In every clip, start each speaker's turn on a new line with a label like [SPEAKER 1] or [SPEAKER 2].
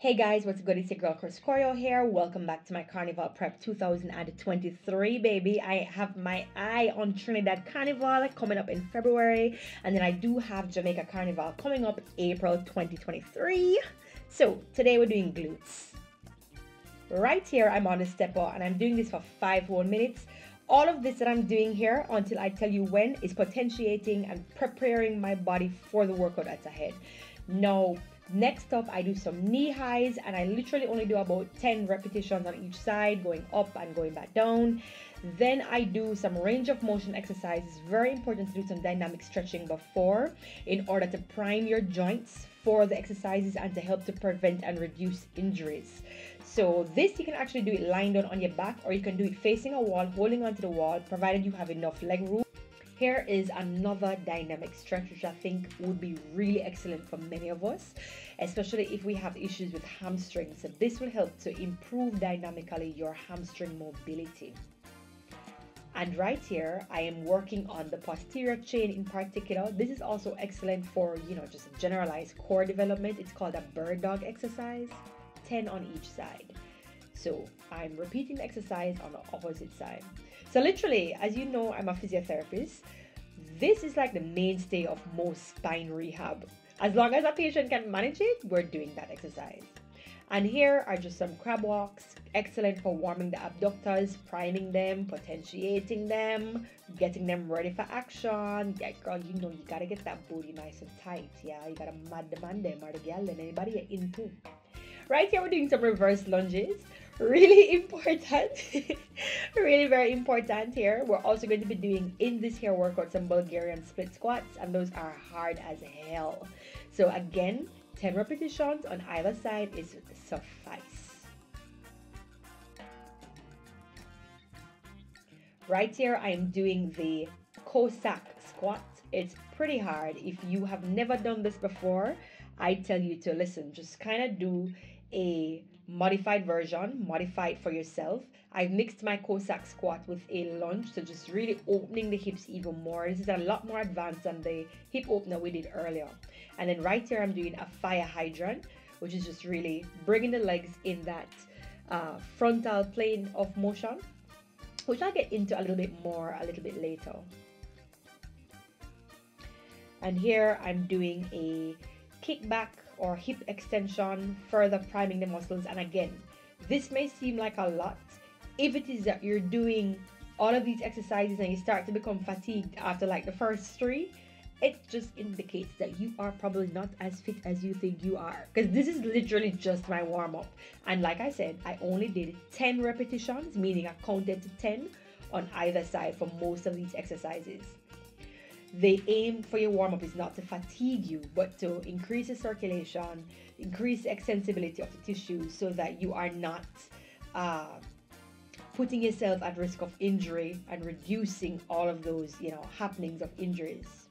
[SPEAKER 1] Hey guys, what's good? It's your girl Choreo here. Welcome back to my Carnival Prep 2023, baby. I have my eye on Trinidad Carnival coming up in February, and then I do have Jamaica Carnival coming up April 2023. So today we're doing glutes. Right here, I'm on the stepper, and I'm doing this for 5 whole minutes. All of this that I'm doing here until I tell you when is potentiating and preparing my body for the workout that's ahead. Now, next up, I do some knee highs, and I literally only do about 10 repetitions on each side, going up and going back down. Then I do some range of motion exercises. Very important to do some dynamic stretching before in order to prime your joints for the exercises and to help to prevent and reduce injuries. So this, you can actually do it lying down on your back, or you can do it facing a wall, holding onto the wall, provided you have enough leg room. Here is another dynamic stretch, which I think would be really excellent for many of us, especially if we have issues with hamstrings. So this will help to improve dynamically your hamstring mobility. And right here, I am working on the posterior chain in particular. This is also excellent for, just a generalized core development. It's called a bird dog exercise, 10 on each side. So I'm repeating the exercise on the opposite side. So literally, as you know, I'm a physiotherapist. This is like the mainstay of most spine rehab. As long as a patient can manage it, we're doing that exercise. And here are just some crab walks, excellent for warming the abductors, priming them, potentiating them, getting them ready for action. Yeah, girl, you gotta get that booty nice and tight. Yeah, you gotta mad the man them or the girl them, anybody you're into. Right here, we're doing some reverse lunges. Really important. Really very important here. We're also going to be doing in this here workout some Bulgarian split squats, and those are hard as hell. So again, 10 repetitions on either side is suffice. Right here, I am doing the Cossack squat. It's pretty hard. If you have never done this before, I tell you to listen, just kind of do a modified version, modified for yourself. I've mixed my Cossack squat with a lunge, so just really opening the hips even more. This is a lot more advanced than the hip opener we did earlier. And then right here, I'm doing a fire hydrant, which is just really bringing the legs in that frontal plane of motion, which I'll get into a little bit more a little bit later. And here I'm doing a kickback or hip extension, further priming the muscles. And again, this may seem like a lot. If it is that you're doing all of these exercises and you start to become fatigued after like the first 3, it just indicates that you are probably not as fit as you think you are, because this is literally just my warm-up. And like I said, I only did 10 repetitions, meaning I counted to 10 on either side for most of these exercises. The aim for your warm-up is not to fatigue you, but to increase the circulation, increase the extensibility of the tissues, so that you are not putting yourself at risk of injury and reducing all of those, happenings of injuries.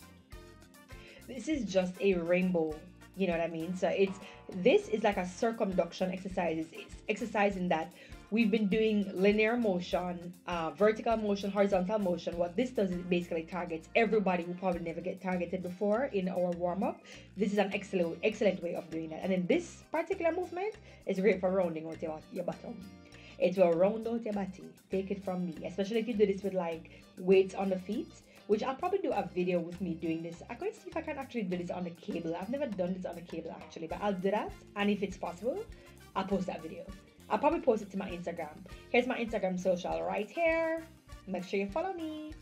[SPEAKER 1] This is just a rainbow, you know what I mean? So this is like a circumduction exercise. It's exercising that we've been doing linear motion, vertical motion, horizontal motion. What this does is it basically targets everybody who probably never get targeted before in our warm-up. This is an excellent way of doing that. And then this particular movement is great for rounding out your bottom. It will round out your body. Take it from me, especially if you do this with like weights on the feet, which I'll probably do a video with me doing this. I'm going to see if I can actually do this on the cable. I've never done this on the cable actually, but I'll do that. And if it's possible, I'll post that video. I'll probably post it to my Instagram. Here's my Instagram social right here. Make sure you follow me.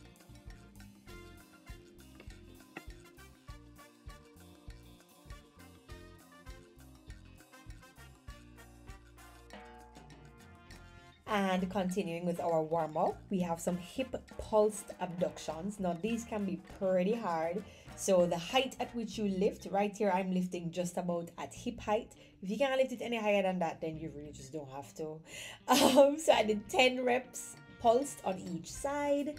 [SPEAKER 1] And continuing with our warm-up, we have some hip pulsed abductions. Now these can be pretty hard. So the height at which you lift, right here I'm lifting just about at hip height. If you can't lift it any higher than that, then you really just don't have to. So I did 10 reps pulsed on each side.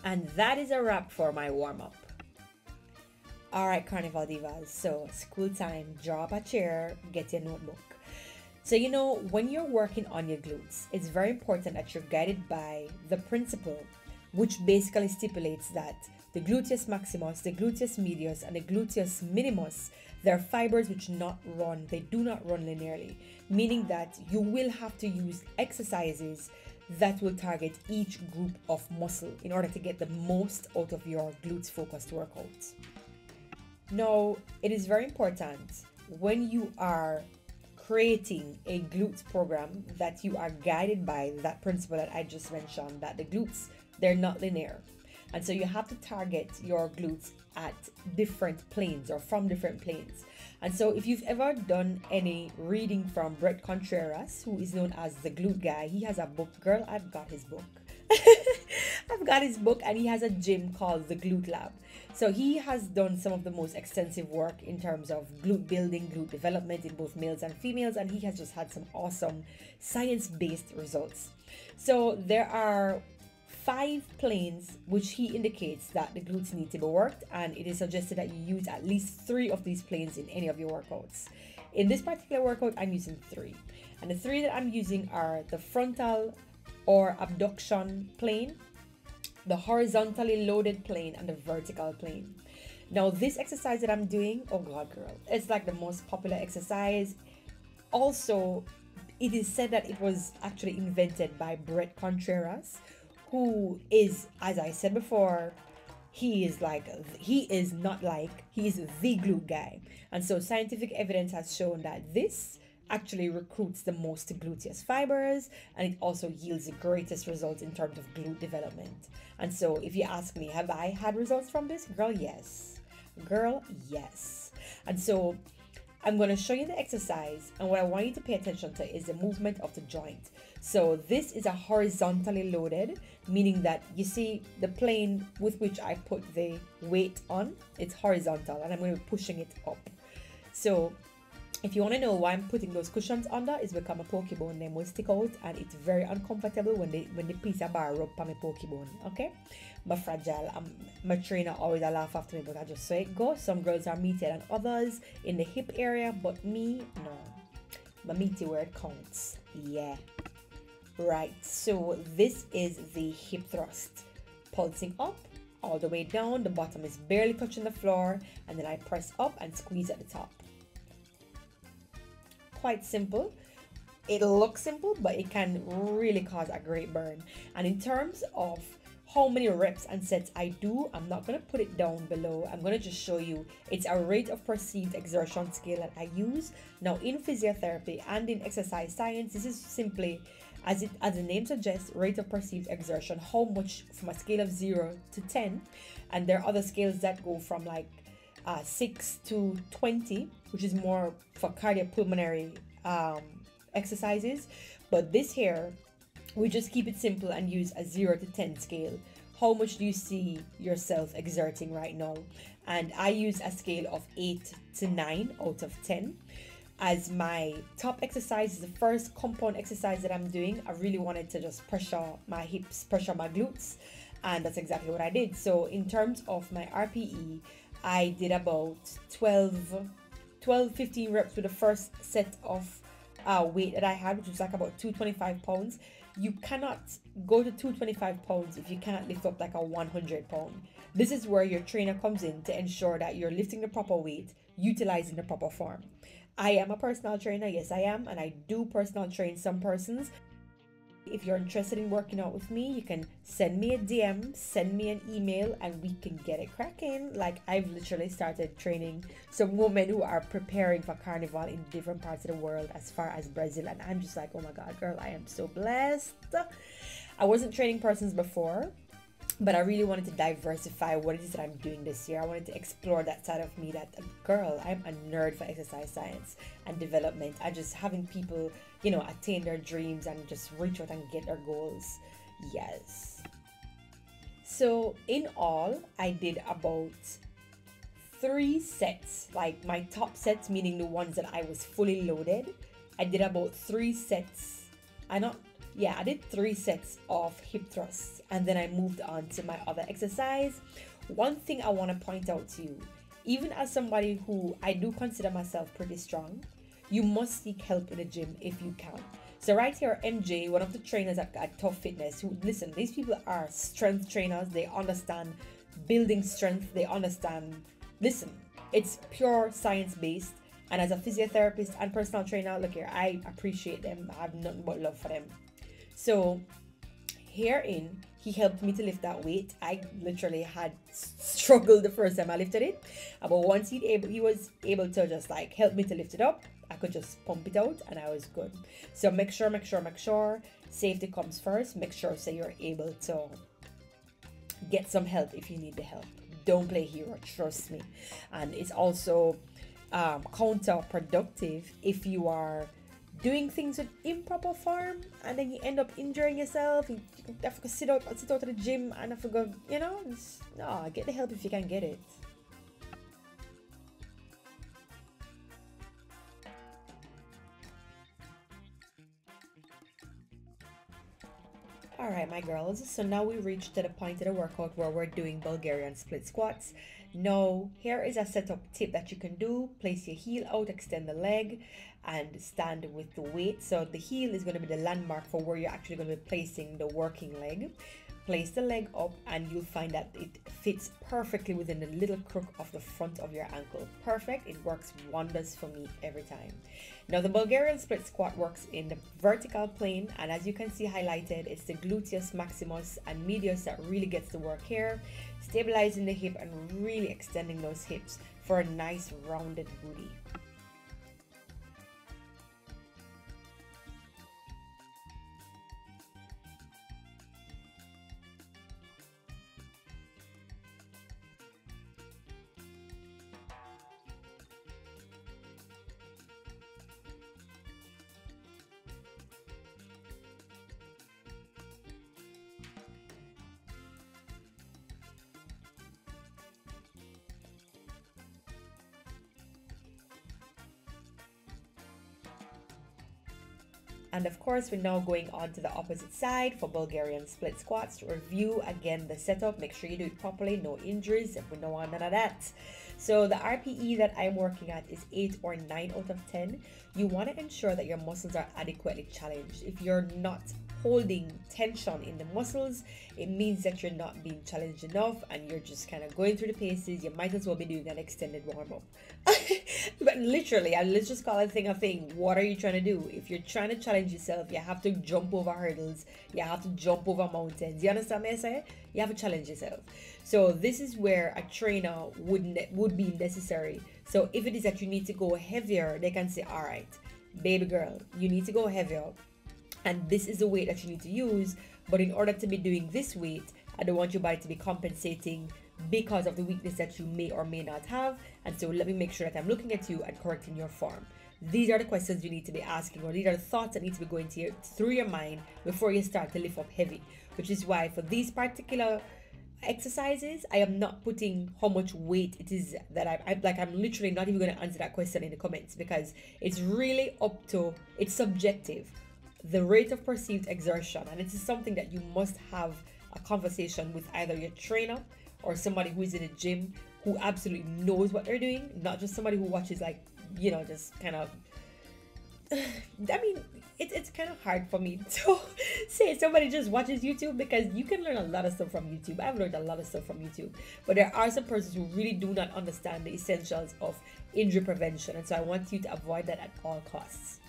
[SPEAKER 1] And that is a wrap for my warm-up. All right, Carnival Divas, so school time, draw up a chair, get your notebook. So, you know, when you're working on your glutes, it's very important that you're guided by the principle, which basically stipulates that the gluteus maximus, the gluteus medius, and the gluteus minimus, they're fibers which they do not run linearly, meaning that you will have to use exercises that will target each group of muscle in order to get the most out of your glutes focused workouts. Now, it is very important when you are creating a glutes program that you are guided by that principle that I just mentioned, that the glutes, they're not linear. And so you have to target your glutes at different planes or from different planes. And so if you've ever done any reading from Bret, who is known as the Glute Guy, he has a book. Girl, I've got his book. I've got his book, and he has a gym called the Glute Lab. So he has done some of the most extensive work in terms of glute building, glute development in both males and females, and he has just had some awesome science-based results. So there are 5 planes which he indicates that the glutes need to be worked, and it is suggested that you use at least 3 of these planes in any of your workouts. In this particular workout, I'm using 3, and the 3 that I'm using are the frontal or abduction plane, the horizontally loaded plane, and the vertical plane. Now this exercise that I'm doing, oh god girl, it's like the most popular exercise. Also, it is said that it was actually invented by Bret, who is, as I said before, he is the glute guy. And so scientific evidence has shown that this actually recruits the most gluteus fibers, and it also yields the greatest results in terms of glute development. And so if you ask me, have I had results from this? Girl, yes. Girl, yes. And so I'm going to show you the exercise, and what I want you to pay attention to is the movement of the joint. So this is a horizontally loaded, meaning that you see the plane with which I put the weight on, it's horizontal, and I'm going to be pushing it up. So if you want to know why I'm putting those cushions under, is because my pokebone them will stick out, and it's very uncomfortable when the piece of bar rub on my pokebone. Okay, but fragile. My trainer always a laugh after me, but I just say it go. Some girls are meatier than others in the hip area, but me, no. My meaty where it counts. Yeah. Right. So this is the hip thrust, pulsing up all the way down. The bottom is barely touching the floor, and then I press up and squeeze at the top. Quite simple. It looks simple, but it can really cause a great burn. And in terms of how many reps and sets I do, I'm not going to put it down below. I'm going to just show you. It's a rate of perceived exertion scale that I use. Now in physiotherapy and in exercise science, this is simply, as the name suggests, rate of perceived exertion, how much from a scale of 0 to 10. And there are other scales that go from like 6 to 20, which is more for cardiopulmonary exercises. But this here, we just keep it simple and use a 0 to 10 scale. How much do you see yourself exerting right now? And I use a scale of 8 to 9 out of 10. As my top exercise is the first compound exercise that I'm doing. I really wanted to just pressure my hips, pressure my glutes, and that's exactly what I did. So in terms of my RPE, I did about 15 reps with the first set of weight that I had, which was like about 225 pounds. You cannot go to 225 pounds if you cannot lift up like a 100 pound. This is where your trainer comes in to ensure that you're lifting the proper weight, utilizing the proper form. I am a personal trainer, yes I am, and I do personal train some persons. If you're interested in working out with me, you can send me a DM, send me an email, and we can get it cracking. Like, I've literally started training some women who are preparing for Carnival in different parts of the world, as far as Brazil, and I'm just like, oh my god, girl, I am so blessed. I wasn't training persons before, but I really wanted to diversify what it is that I'm doing this year. I wanted to explore that side of me, that, girl, I'm a nerd for exercise science and development, and just having people, you know, attain their dreams and just reach out and get their goals. Yes. So in all, I did about 3 sets, like my top sets, meaning the ones that I was fully loaded. I did about 3 sets. I did 3 sets of hip thrusts, and then I moved on to my other exercise. One thing I want to point out to you, even as somebody who I do consider myself pretty strong, you must seek help in the gym if you can. So right here, MJ, one of the trainers at Tough Fitness, who, listen, these people are strength trainers. They understand building strength. They understand, listen, it's pure science based. And as a physiotherapist and personal trainer, look here, I appreciate them. I have nothing but love for them. So herein, he helped me to lift that weight. I literally had struggled the first time I lifted it, but once he was able to just like help me to lift it up, I could just pump it out and I was good. So make sure safety comes first. Make sure so you're able to get some help if you need the help. Don't play hero, trust me. And it's also counterproductive if you are doing things with improper form and then you end up injuring yourself. You have to sit out of the gym and have to go, no, get the help if you can get it. All right, my girls, so now we reached to the point of the workout where we're doing Bulgarian split squats. Now, here is a setup tip that you can do. Place your heel out, extend the leg, and stand with the weight. So the heel is going to be the landmark for where you're actually going to be placing the working leg. Place the leg up and you'll find that it fits perfectly within the little crook of the front of your ankle. Perfect. It works wonders for me every time. Now the Bulgarian split squat works in the vertical plane, and as you can see highlighted, it's the gluteus maximus and medius that really gets the work here, stabilizing the hip and really extending those hips for a nice rounded booty. And of course, we're now going on to the opposite side for Bulgarian split squats. To review again the setup, make sure you do it properly, no injuries, we don't want none of that. So the RPE that I'm working at is 8 or 9 out of 10. You want to ensure that your muscles are adequately challenged. If you're not holding tension in the muscles, it means that you're not being challenged enough and you're just kind of going through the paces. You might as well be doing an extended warm-up. But literally, and let's just call it thing a thing. What are you trying to do? If you're trying to challenge yourself, you have to jump over hurdles, you have to jump over mountains. You understand what I say? You have to challenge yourself. So this is where a trainer would be necessary. So if it is that you need to go heavier, they can say, all right, baby girl, you need to go heavier, and this is the weight that you need to use. But in order to be doing this weight, I don't want your body to be compensating because of the weakness that you may or may not have. And so let me make sure that I'm looking at you and correcting your form. These are the questions you need to be asking, or these are the thoughts that need to be going through your mind before you start to lift up heavy. Which is why for these particular exercises, I am not putting how much weight it is that I'm literally not even going to answer that question in the comments, because it's really it's subjective, the rate of perceived exertion. And this is something that you must have a conversation with either your trainer or somebody who is in a gym who absolutely knows what they're doing, not just somebody who watches just kind of I mean, it's kind of hard for me to say somebody just watches YouTube, because you can learn a lot of stuff from YouTube. I've learned a lot of stuff from YouTube, but there are some persons who really do not understand the essentials of injury prevention, and so I want you to avoid that at all costs.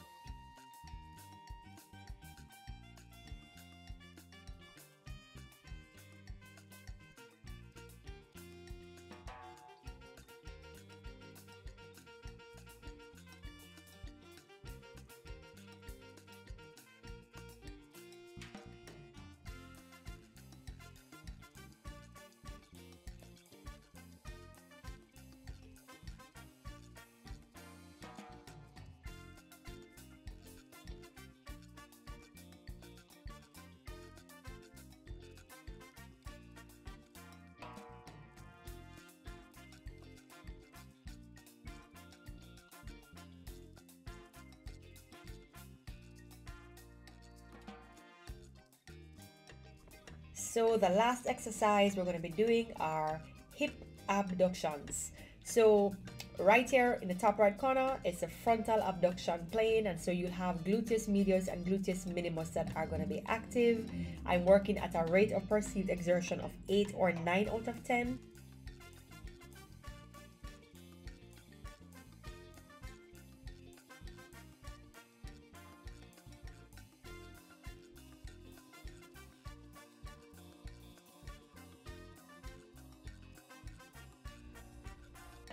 [SPEAKER 1] So the last exercise we're going to be doing are hip abductions. So right here in the top right corner, it's a frontal abduction plane, and so you have gluteus medius and gluteus minimus that are going to be active. I'm working at a rate of perceived exertion of 8 or 9 out of 10.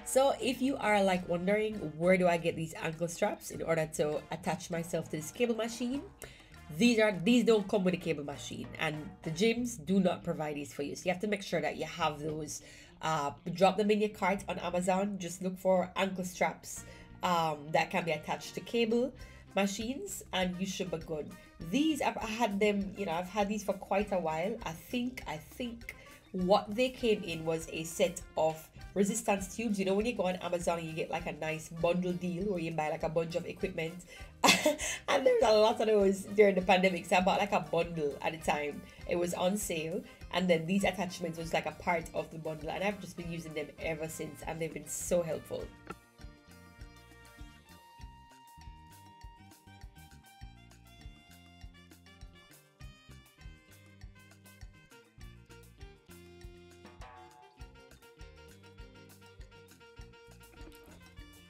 [SPEAKER 1] So if you are like wondering, where do I get these ankle straps in order to attach myself to this cable machine, these don't come with a cable machine, and the gyms do not provide these for you. So you have to make sure that you have those. Drop them in your cart on Amazon. Just look for ankle straps that can be attached to cable machines, and you should be good. These I had them, I've had these for quite a while. I think what they came in was a set of resistance tubes. When you go on Amazon and you get like a nice bundle deal where you buy like a bunch of equipment and there's a lot of those during the pandemic, so I bought like a bundle at the time. It was on sale, and then these attachments was like a part of the bundle, and I've just been using them ever since, and they've been so helpful.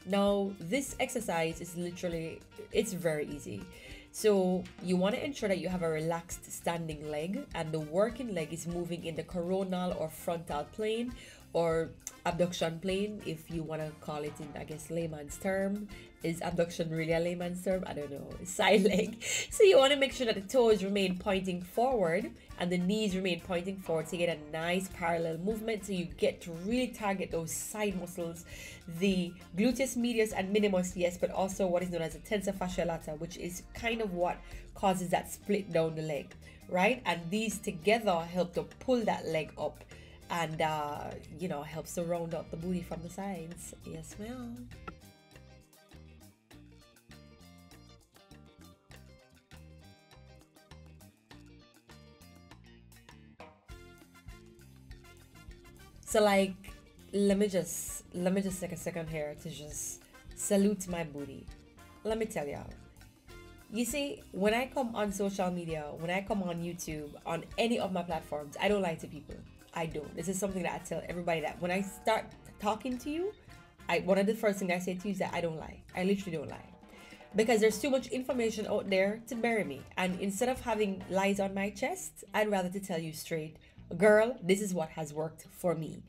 [SPEAKER 1] Now, this exercise is it's very easy. So you want to ensure that you have a relaxed standing leg, and the working leg is moving in the coronal or frontal plane, or abduction plane, if you want to call it in, I guess, layman's term. Is abduction really a layman's term? I don't know. Side leg. So you want to make sure that the toes remain pointing forward and the knees remain pointing forward to get a nice parallel movement, so you get to really target those side muscles, the gluteus medius and minimus, yes, but also what is known as the tensor fasciae lata, which is kind of what causes that split down the leg, right? And these together help to pull that leg up, and helps to round out the booty from the sides. Yes, ma'am. So like, let me just take a second here to just salute my booty. Let me tell y'all. You see, when I come on social media, when I come on YouTube, on any of my platforms, I don't lie to people. I don't. This is something that I tell everybody, that when I start talking to you, one of the first things I say to you is that I don't lie. I literally don't lie. Because there's too much information out there to bury me. And instead of having lies on my chest, I'd rather to tell you straight, girl, this is what has worked for me.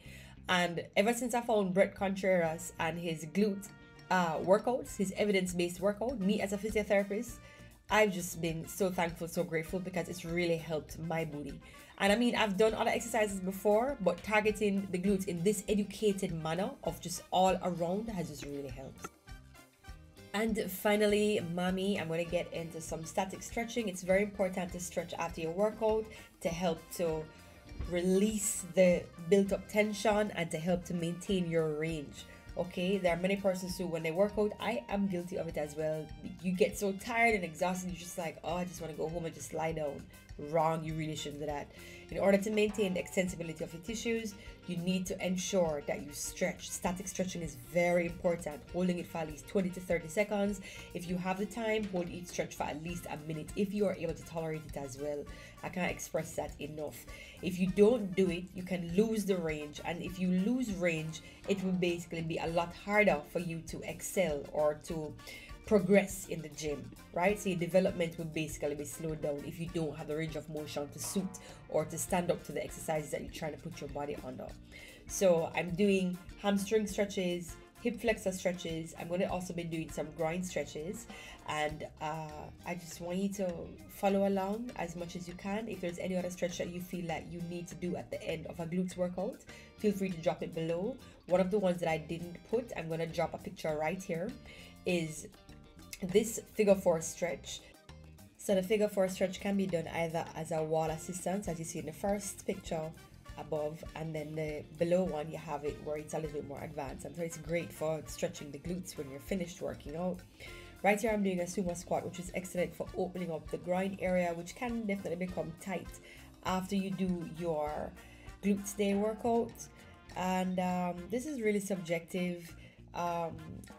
[SPEAKER 1] And ever since I found Bret Contreras and his glute workouts, his evidence-based workout, me as a physiotherapist, I've just been so thankful, so grateful, because it's really helped my booty. And I mean, I've done other exercises before, but targeting the glutes in this educated manner of just all around has just really helped. And finally, mommy, I'm going to get into some static stretching. It's very important to stretch after your workout to help to release the built up tension and to help to maintain your range. Okay, there are many persons who, when they work out, I am guilty of it as well, you get so tired and exhausted, you're just like, oh, I just want to go home and just lie down. Wrong, you really shouldn't do that. In order to maintain the extensibility of your tissues, you need to ensure that you stretch. Static stretching is very important, holding it for at least 20 to 30 seconds. If you have the time, hold each stretch for at least a minute, if you are able to tolerate it as well. I can't express that enough. If you don't do it, you can lose the range, and if you lose range, it will basically be a lot harder for you to excel or to progress in the gym, right? So your development will basically be slowed down if you don't have the range of motion to suit or to stand up to the exercises that you're trying to put your body under. So I'm doing hamstring stretches, hip flexor stretches. I'm going to also be doing some groin stretches, and I just want you to follow along as much as you can. If there's any other stretch that you feel like you need to do at the end of a glutes workout, feel free to drop it below. One of the ones that I didn't put, I'm going to drop a picture right here, is this figure 4 stretch. So the figure 4 stretch can be done either as a wall assistance, as you see in the first picture above, and then the below one you have it where it's a little bit more advanced, and so it's great for stretching the glutes when you're finished working out. Right here I'm doing a sumo squat, which is excellent for opening up the groin area, which can definitely become tight after you do your glutes day workout. And this is really subjective. um,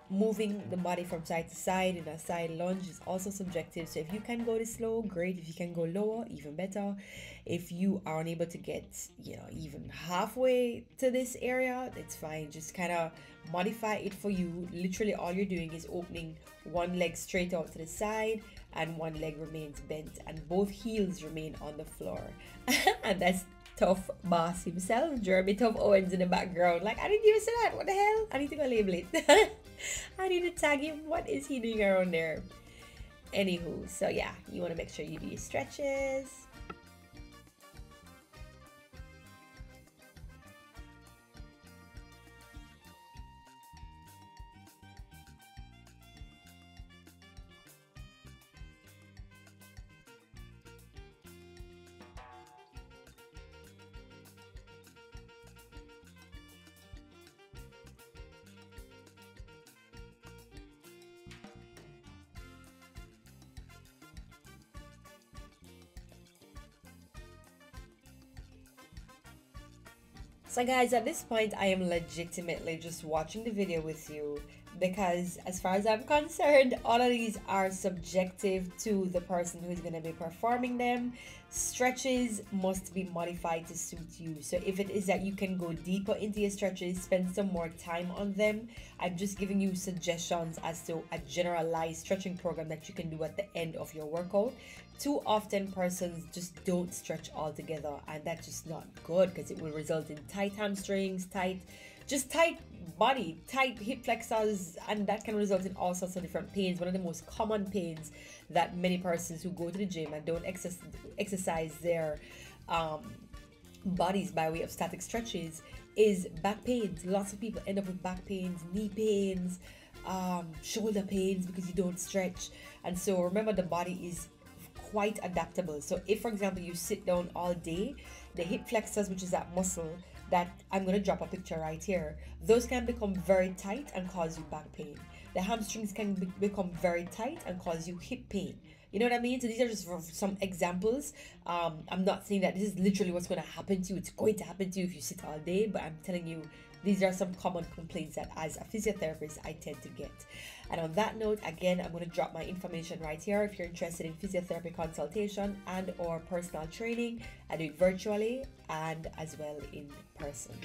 [SPEAKER 1] moving the body from side to side in a side lunge is also subjective. So if you can go this slow, great. If you can go lower, even better. If you are unable to get, even halfway to this area, it's fine. Just kind of modify it for you. Literally all you're doing is opening one leg straight out to the side and one leg remains bent and both heels remain on the floor. And that's Tough Boss himself, Jeremy Tough Owens in the background. Like, I didn't even say that. What the hell? I need to go label it. I need to tag him. What is he doing around there? Anywho, so yeah, you want to make sure you do your stretches. So guys, at this point, I am legitimately just watching the video with you because as far as I'm concerned, all of these are subjective to the person who is going to be performing them. Stretches must be modified to suit you. So if it is that you can go deeper into your stretches, spend some more time on them, I'm just giving you suggestions as to a generalized stretching program that you can do at the end of your workout. Too often persons just don't stretch altogether, and that's just not good because it will result in tight hamstrings, tight body, tight hip flexors, and that can result in all sorts of different pains. One of the most common pains that many persons who go to the gym and don't exercise their bodies by way of static stretches is back pains. Lots of people end up with back pains, knee pains, shoulder pains because you don't stretch. And so remember, the body is quite adaptable. So if, for example, you sit down all day, the hip flexors, which is that muscle that I'm going to drop a picture right here, those can become very tight and cause you back pain. The hamstrings can become very tight and cause you hip pain. You know what I mean? So these are just some examples. I'm not saying that this is literally what's going to happen to you. It's going to happen to you if you sit all day, but I'm telling you, these are some common complaints that as a physiotherapist I tend to get. And on that note, again, I'm going to drop my information right here. If you're interested in physiotherapy consultation and or personal training, I do it virtually and as well in person.